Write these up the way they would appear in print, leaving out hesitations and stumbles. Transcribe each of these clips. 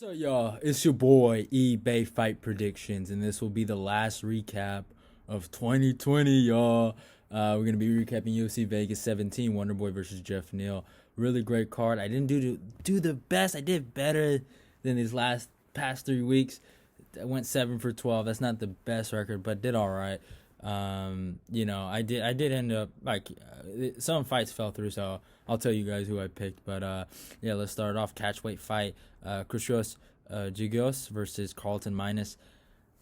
So y'all, it's your boy eBay Fight Predictions, and this will be the last recap of 2020, y'all. We're gonna be recapping UFC Vegas 17, Wonderboy versus Geoff Neal. Really great card. I didn't do the best. I did better than these past 3 weeks. I went 7 for 12. That's not the best record, but did all right. I did end up some fights fell through, so I'll tell you guys who I picked. But yeah, let's start off catchweight fight. Crucius Gigios versus Carlton Minus.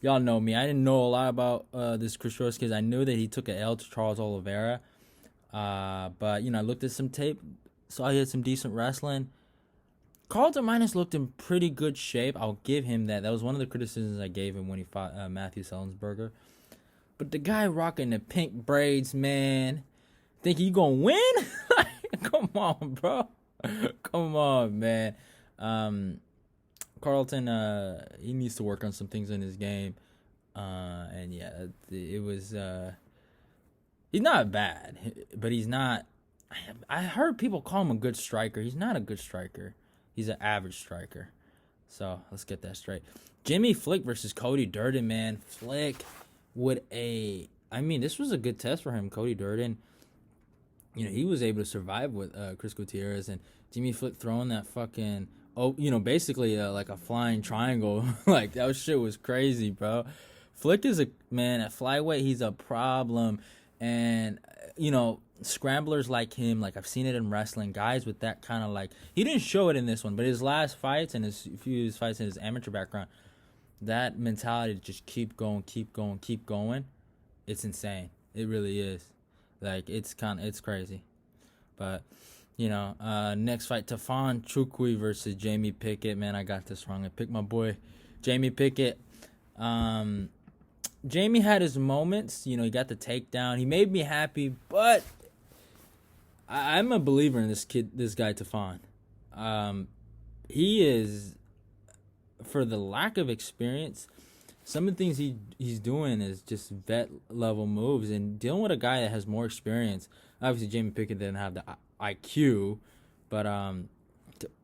Y'all know me. I didn't know a lot about this Crucius because I knew that he took an L to Charles Oliveira. But I looked at some tape, saw he had some decent wrestling. Carlton Minus looked in pretty good shape. I'll give him that. That was one of the criticisms I gave him when he fought Matthew Sellensberger. But the guy rocking the pink braids, man, think he gonna win? Come on, bro. Come on, man. Carlton, he needs to work on some things in his game. And yeah, it was. He's not bad, but he's not. I heard people call him a good striker. He's not a good striker. He's an average striker. So let's get that straight. Jimmy Flick versus Cody Durden, man. Flick this was a good test for him. Cody Durden, he was able to survive with Chris Gutierrez, and Jimmy Flick throwing that fucking, basically like a flying triangle. Like, that shit was crazy, bro. Flick is at flyweight, he's a problem. And, scramblers like him, like I've seen it in wrestling, guys with that kind of he didn't show it in this one, but his last fights and his few fights in his amateur background, that mentality to just keep going, it's insane. It really is. It's crazy. But, next fight, Tafon Chukwi versus Jamie Pickett. Man, I got this wrong. I picked my boy, Jamie Pickett. Jamie had his moments. He got the takedown. He made me happy, but I'm a believer in this guy, Tafon. He is, for the lack of experience, some of the things he's doing is just vet level moves, and dealing with a guy that has more experience. Obviously, Jamie Pickett didn't have the IQ, but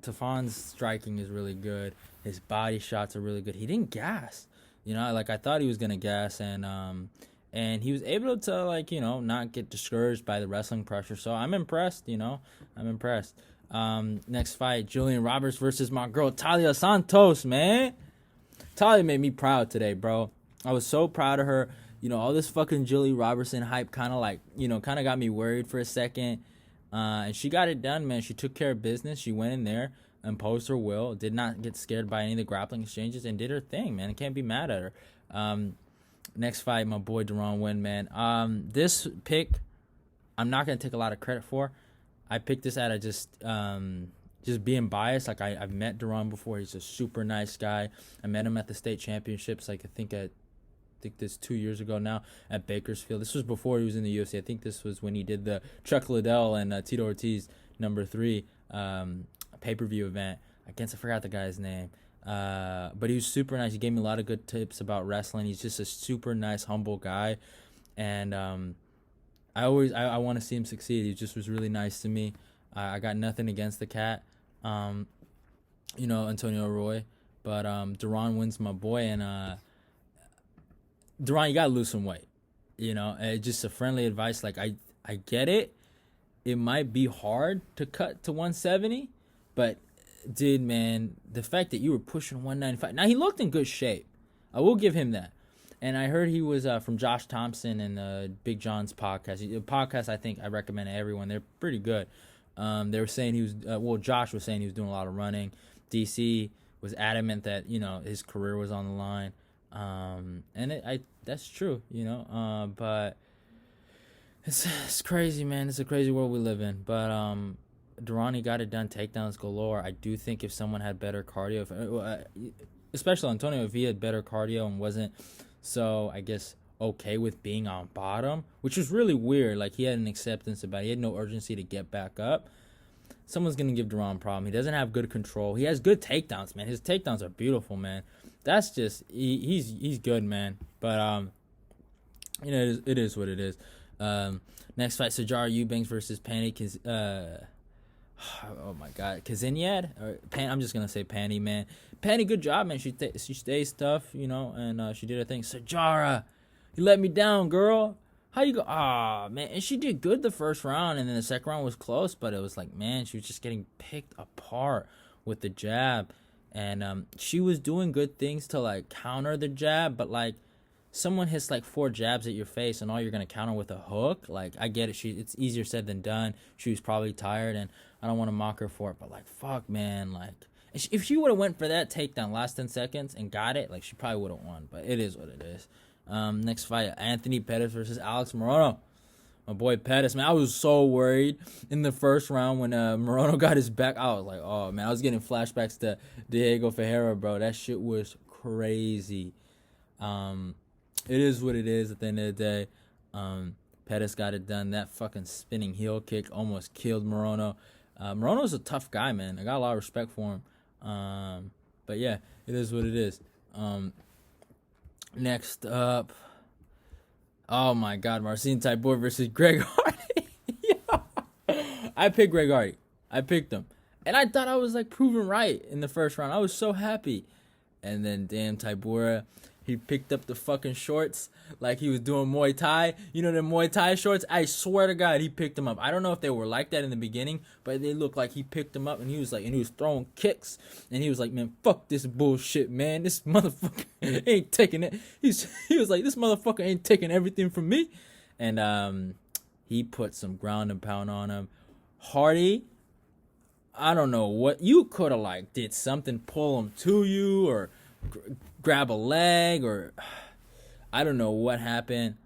Tafon's striking is really good. His body shots are really good. He didn't gas. I thought he was gonna gas, and he was able to not get discouraged by the wrestling pressure. So I'm impressed. I'm impressed. Next fight, Julian Roberts versus my girl Talia Santos, man. Talia made me proud today, bro. I was so proud of her. All this fucking Julie Robertson hype kind of got me worried for a second. And she got it done, man. She took care of business. She went in there, imposed her will, did not get scared by any of the grappling exchanges, and did her thing, man. I can't be mad at her. Next fight, my boy Deron Wynn, man. This pick, I'm not going to take a lot of credit for. I picked this out of just being biased. I've met Deron before. He's a super nice guy. I met him at the state championships, I think this 2 years ago now at Bakersfield. This was before he was in the UFC. I think this was when he did the Chuck Liddell and Tito Ortiz #3 pay-per-view event. I forgot the guy's name. But he was super nice. He gave me a lot of good tips about wrestling. He's just a super nice, humble guy. And I want to see him succeed. He just was really nice to me. I got nothing against the cat, Antonio Roy. But Deron Wynn's my boy. And Deron, you got to lose some weight. Just a friendly advice. I get it. It might be hard to cut to 170. But, dude, man, the fact that you were pushing 195. Now, he looked in good shape. I will give him that. And I heard he was from Josh Thompson and Big John's podcast. A podcast I think I recommend to everyone. They're pretty good. They were saying he was, Josh was saying he was doing a lot of running. DC was adamant that, his career was on the line. And that's true, but it's crazy, man. It's a crazy world we live in. But Durrani got it done, takedowns galore. I do think if someone had better cardio, especially Antonio, if he had better cardio and wasn't so, I guess, okay with being on bottom, which was really weird. He had an acceptance about it. He had no urgency to get back up. Someone's going to give Duran a problem. He doesn't have good control. He has good takedowns, man. His takedowns are beautiful, man. That's just, he's good, man. But, it is what it is. Next fight, Sajara Eubanks versus Panic is, Oh my God, Kaziniad or I'm just gonna say Panny, man. Panny, good job, man. She stays tough, and she did her thing. Sajara, you let me down, girl. How you go? Ah, man, and she did good the first round, and then the second round was close, but it was like, man, she was just getting picked apart with the jab, and she was doing good things to like counter the jab, but like someone hits like 4 jabs at your face and all you're gonna counter with a hook, like I get it, it's easier said than done. She was probably tired, and I don't want to mock her for it, but like fuck, man, like if she would have went for that takedown last 10 seconds and got it, like she probably would have won, but it is what it is. Next fight, Anthony Pettis versus Alex Morono. My boy Pettis, man, I was so worried in the first round when Morono got his back. I was like, oh man, I was getting flashbacks to Diego Ferreira, bro. That shit was crazy. It is what it is at the end of the day. Pettis got it done. That fucking spinning heel kick almost killed Morono. Morono's a tough guy, man. I got a lot of respect for him. But yeah, it is what it is. Next up, oh my God, Marcin Tybura versus Greg Hardy. I picked Greg Hardy. I picked him. And I thought I was like proven right in the first round. I was so happy. And then damn Tybura, he picked up the fucking shorts like he was doing Muay Thai. You know the Muay Thai shorts? I swear to God, he picked them up. I don't know if they were like that in the beginning, but they looked like he picked them up, and he was throwing kicks, and he was like, man, fuck this bullshit, man. This motherfucker ain't taking it. He was like, this motherfucker ain't taking everything from me. And he put some ground and pound on him. Hardy, I don't know what you could have like did something, pull him to you or grab a leg, or I don't know what happened.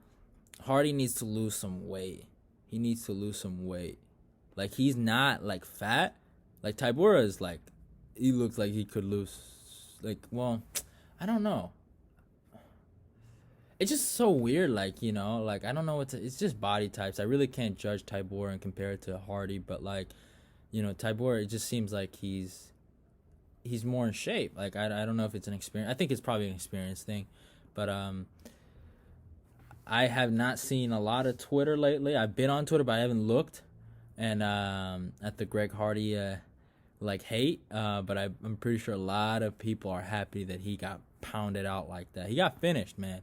Hardy needs to lose some weight. He needs to lose some weight. Like he's not like fat. Like Tybura is like, he looks like he could lose. Like, well, I don't know. It's just so weird. Like, like I don't know it's just body types. I really can't judge Tybura and compare it to Hardy, but like, Tybura, it just seems like he's more in shape. Like I don't know if it's an experience. I think it's probably an experience thing, but I have not seen a lot of Twitter lately. I've been on Twitter, but I haven't looked, and at the Greg Hardy like hate. But I'm pretty sure a lot of people are happy that he got pounded out like that. He got finished, man.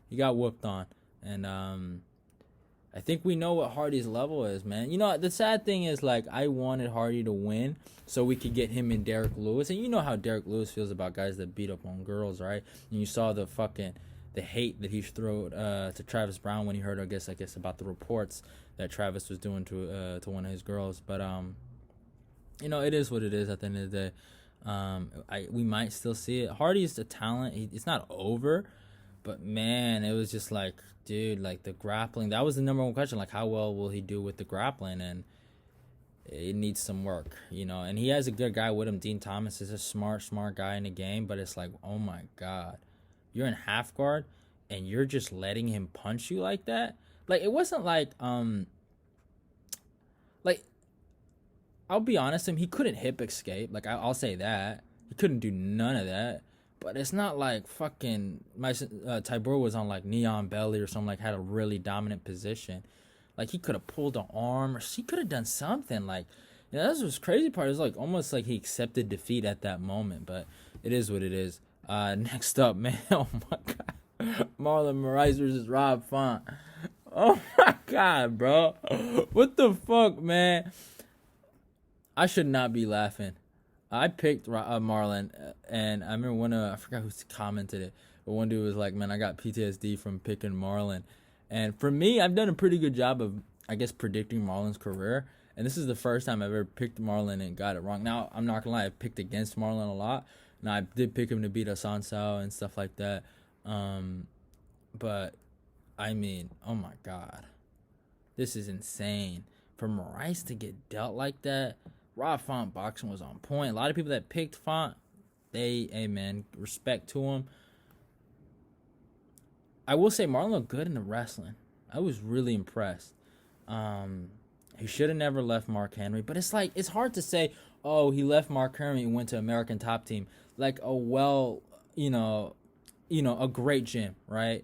He got whooped on, and I think we know what Hardy's level is, man. The sad thing is, like, I wanted Hardy to win so we could get him and Derek Lewis. And you know how Derek Lewis feels about guys that beat up on girls, right? And you saw the hate that he threw to Travis Brown when he heard, I guess, about the reports that Travis was doing to one of his girls. But, it is what it is at the end of the day. We might still see it. Hardy's a talent. It's not over. But, man, it was just like, dude, like the grappling, that was the number one question. Like, how well will he do with the grappling? And it needs some work, And he has a good guy with him. Dean Thomas is a smart guy in the game. But it's like, oh, my God. You're in half guard, and you're just letting him punch you like that? Like, it wasn't like, I'll be honest, he couldn't hip escape. Like, I'll say that. He couldn't do none of that. But it's not like fucking Tybura was on like Neon Belly or something, like had a really dominant position. Like he could have pulled an arm, or she could have done something. Like, that's what's crazy part. It was like almost like he accepted defeat at that moment. But it is what it is. Next up, man. Oh my God, Marlon Moraes versus Rob Font. Oh my God, bro. What the fuck, man? I should not be laughing. I picked Marlon, and I remember I forgot who commented it, but one dude was like, man, I got PTSD from picking Marlon. And for me, I've done a pretty good job of, I guess, predicting Marlon's career. And this is the first time I've ever picked Marlon and got it wrong. Now, I'm not going to lie, I picked against Marlon a lot. And I did pick him to beat Assunção and stuff like that. But, I mean, oh my God. This is insane. For Moraes to get dealt like that, Rob Font boxing was on point. A lot of people that picked Font, hey man, respect to him. I will say Marlon looked good in the wrestling. I was really impressed. He should have never left Mark Henry, but it's like, it's hard to say, oh, he left Mark Henry and went to American Top Team. Like a a great gym, right?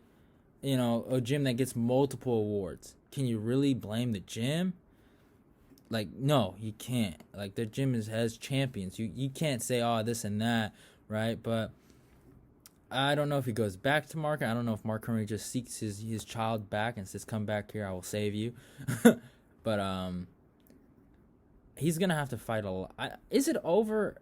A gym that gets multiple awards. Can you really blame the gym? like, no, you can't. Like, their gym has champions. You can't say, oh, this and that, right? But I don't know if he goes back to Mark. I don't know if Mark Henry just seeks his child back and says, come back here, I will save you. But he's gonna have to fight a lot. Is it over?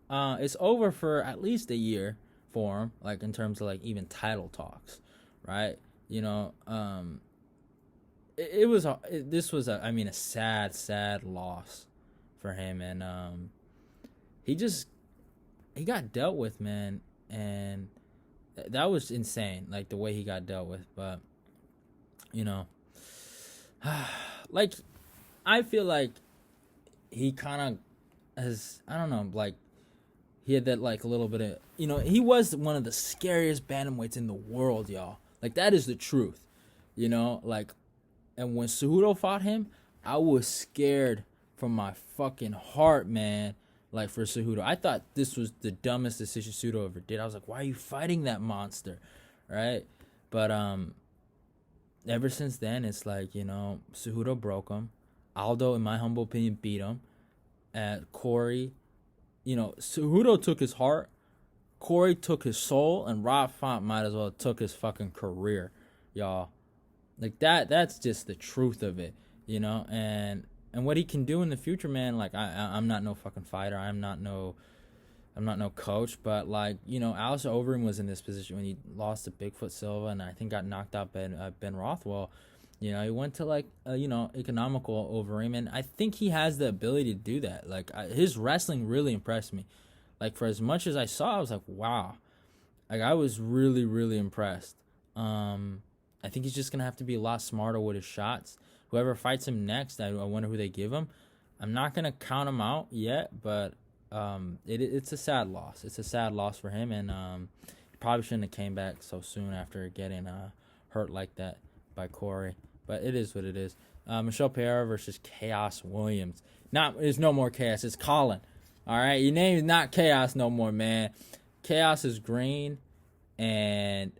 It's over for at least a year for him, like in terms of like even title talks, right? You know, this was a sad loss for him, and he got dealt with, man, and that was insane, like the way he got dealt with. But you know, like I feel like he kind of has, I don't know, like he had that like a little bit of, you know, he was one of the scariest bantamweights in the world, y'all. Like that is the truth, you know, like. And when Cejudo fought him, I was scared from my fucking heart, man. Like for Cejudo, I thought this was the dumbest decision Cejudo ever did. I was like, why are you fighting that monster, right? But ever since then, it's like, you know, Cejudo broke him. Aldo, in my humble opinion, beat him. Corey, you know, Cejudo took his heart. Corey took his soul, and Rob Font might as well took his fucking career, y'all. Like that's just the truth of it, you know, and what he can do in the future, man. Like I'm not no fucking fighter. I'm not no coach, but like, you know, Alistair Overeem was in this position when he lost to Bigfoot Silva, and I think got knocked out by Ben Rothwell. You know, he went to like you know, economical Overeem, and I think he has the ability to do that. Like his wrestling really impressed me. Like for as much as I saw, I was like, wow, like I was really impressed. I think he's just going to have to be a lot smarter with his shots. Whoever fights him next, I wonder who they give him. I'm not going to count him out yet, but it's a sad loss. It's a sad loss for him, and he probably shouldn't have came back so soon after getting hurt like that by Corey. But it is what it is. Michelle Pereira versus Chaos Williams. There's no more Chaos. It's Colin. All right? Your name is not Chaos no more, man. Chaos is green, and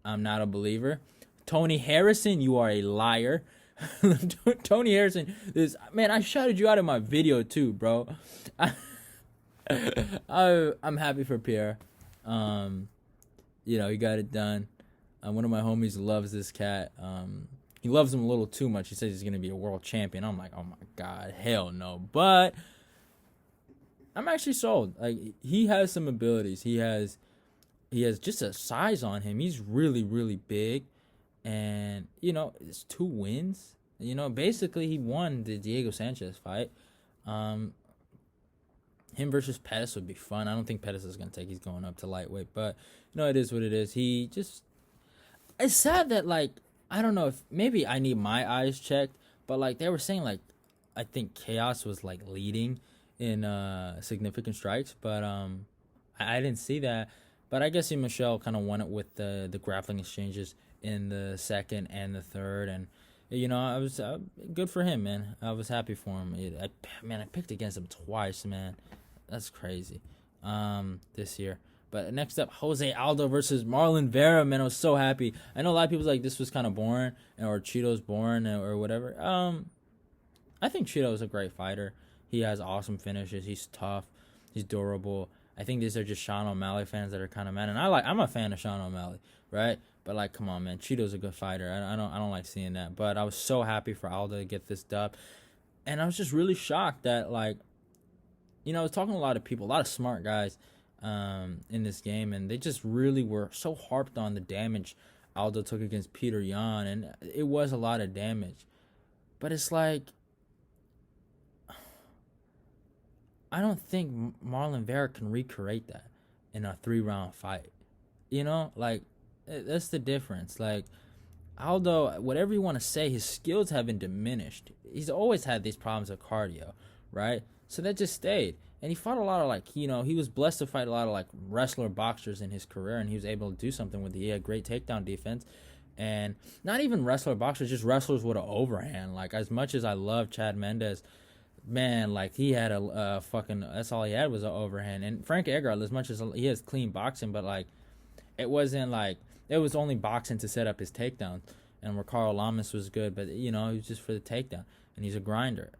I'm not a believer. Tony Harrison, you are a liar. Tony Harrison, man, I shouted you out in my video too, bro. I'm happy for Pierre. You know, he got it done. One of my homies loves this cat. He loves him a little too much. He says he's gonna be a world champion. I'm like, oh my god, hell no. But I'm actually sold. Like he has some abilities. He has just a size on him. He's really big. And, you know, it's 2 wins. You know, basically he won the Diego Sanchez fight. Him versus Pettis would be fun. I don't think Pettis is going to take. He's going up to lightweight. But, you know, it is what it is. It's sad that, like, I don't know if maybe I need my eyes checked. But, like, they were saying, like, I think Chaos was, like, leading in significant strikes. But I didn't see that. But I guess Michelle kind of won it with the grappling exchanges in the second and the third, and you know, I was good for him, man. I was happy for him. I picked against him twice, man. That's crazy. This year. But next up, Jose Aldo versus Marlon Vera, man. I was so happy. I know a lot of people like this was kind of boring, or Cheeto's boring, or whatever. I think Cheeto is a great fighter. He has awesome finishes. He's tough. He's durable. I think these are just Sean O'Malley fans that are kind of mad, and I'm a fan of Sean O'Malley, right? But like, come on, man, Cheeto's a good fighter. I don't like seeing that. But I was so happy for Aldo to get this dub, and I was just really shocked that, like, you know, I was talking to a lot of people, a lot of smart guys, in this game, and they just really were so harped on the damage Aldo took against Peter Yan, and it was a lot of damage. But it's like, I don't think Marlon Vera can recreate that in a 3-round fight. You know, like, that's the difference. Like, Aldo, whatever you want to say, his skills haven't diminished. He's always had these problems with cardio, right? So that just stayed. And he fought a lot of, like, you know, he was blessed to fight a lot of, like, wrestler boxers in his career, and he was able to do something with it. He had great takedown defense. And not even wrestler boxers, just wrestlers with an overhand. Like, as much as I love Chad Mendes, man, like, he had a fucking, that's all he had was an overhand. And Frank Edgar, as much as he has clean boxing, but, like, it wasn't like, it was only boxing to set up his takedown. And where Carl Lamas was good, but, you know, it was just for the takedown. and he's a grinder.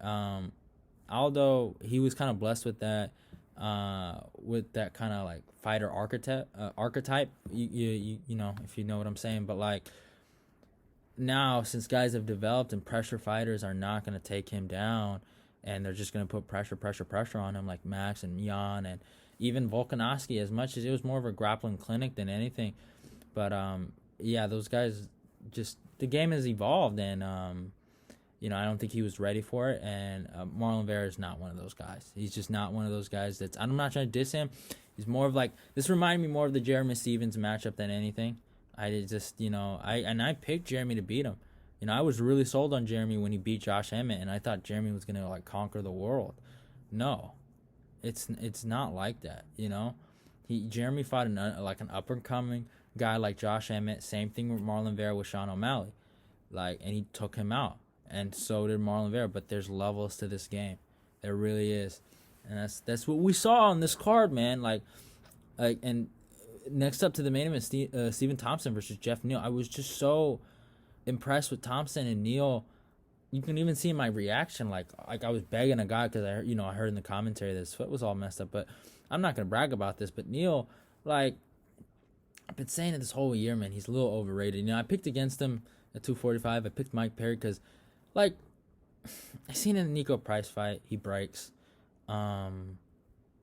Aldo, he was kind of blessed with that kind of like fighter archetype. You know, if you know what I'm saying. But like now, since guys have developed and pressure fighters are not going to take him down, and they're just going to put pressure on him, like Max and Jan and even Volkanovski. As much as it was more of a grappling clinic than anything, but yeah, those guys just the game has evolved, and you know, I don't think he was ready for it, and Marlon Vera is not one of those guys. He's just not one of those guys that's... I'm not trying to diss him. He's more of like... This reminded me more of the Jeremy Stevens matchup than anything. I just, you know... I picked Jeremy to beat him. You know, I was really sold on Jeremy when he beat Josh Emmett, and I thought Jeremy was going to, like, conquer the world. No. It's not like that, you know? Jeremy fought an up-and-coming guy like Josh Emmett. Same thing with Marlon Vera with Sean O'Malley. Like, and he took him out. And so did Marlon Vera, but there's levels to this game. There really is, and that's what we saw on this card, man. Like, and next up to the main event, Stephen Thompson versus Geoff Neal. I was just so impressed with Thompson and Neal. You can even see in my reaction, like I was begging a guy because I heard in the commentary that his foot was all messed up. But I'm not gonna brag about this, but Neal, like, I've been saying it this whole year, man. He's a little overrated. You know, I picked against him at 245. I picked Mike Perry because, like, I seen in the Nico Price fight, he breaks. And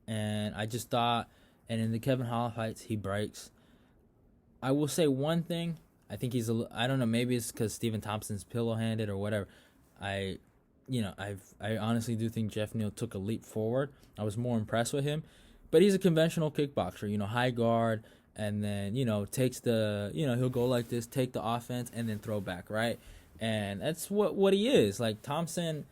I just thought, and in the Kevin Holland fights, he breaks. I will say one thing. I think I don't know, maybe it's because Stephen Thompson's pillow-handed or whatever. I honestly do think Geoff Neal took a leap forward. I was more impressed with him. But he's a conventional kickboxer, you know, high guard, and then, you know, takes the, you know, he'll go like this, take the offense, and then throw back, right? And that's what he is. Like, Thompson,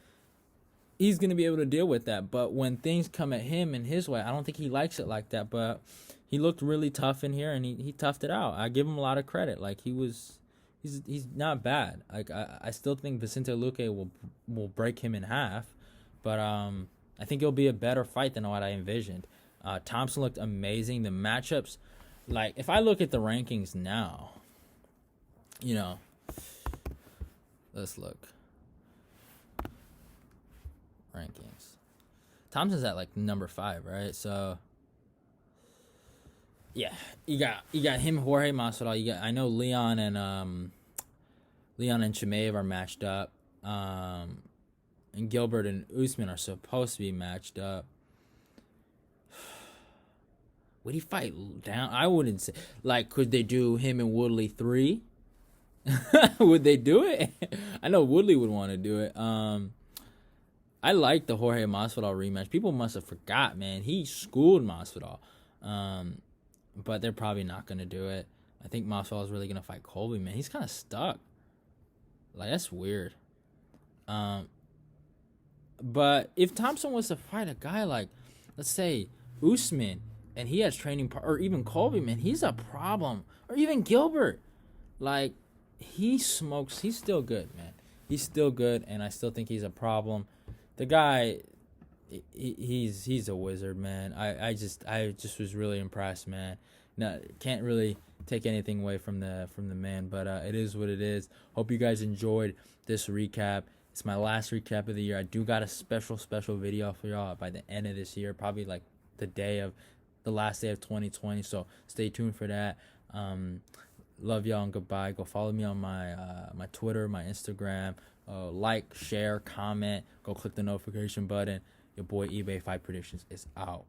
he's going to be able to deal with that. But when things come at him in his way, I don't think he likes it like that. But he looked really tough in here, and he toughed it out. I give him a lot of credit. Like, he's not bad. Like, I still think Vicente Luque will break him in half. But I think it'll be a better fight than what I envisioned. Thompson looked amazing. The matchups, like, if I look at the rankings now, you know, let's look. Rankings. Thompson's at like number 5, right? So yeah, you got him, Jorge Masvidal. I know Leon and Chimaev are matched up. And Gilbert and Usman are supposed to be matched up. Would he fight down? I wouldn't say. Like, could they do him and Woodley 3? Would they do it? I know Woodley would want to do it. I like the Jorge Masvidal rematch. People must have forgot, man. He schooled Masvidal. But they're probably not going to do it. I think Masvidal is really going to fight Colby, man. He's kind of stuck. Like, that's weird. But if Thompson was to fight a guy like, let's say, Usman, and he has training, or even Colby, man, he's a problem. Or even Gilbert. Like, he smokes. He's still good, man. He's still good, and I still think he's a problem. The guy, he's a wizard, man. I just was really impressed, man. Now, can't really take anything away from the man, but it is what it is. Hope you guys enjoyed this recap. It's my last recap of the year. I do got a special video for y'all by the end of this year, probably like the last day of 2020. So stay tuned for that. Love y'all and goodbye. Go follow me on my Twitter, my Instagram. Like, share, comment. Go click the notification button. Your boy eBay Fight Predictions is out.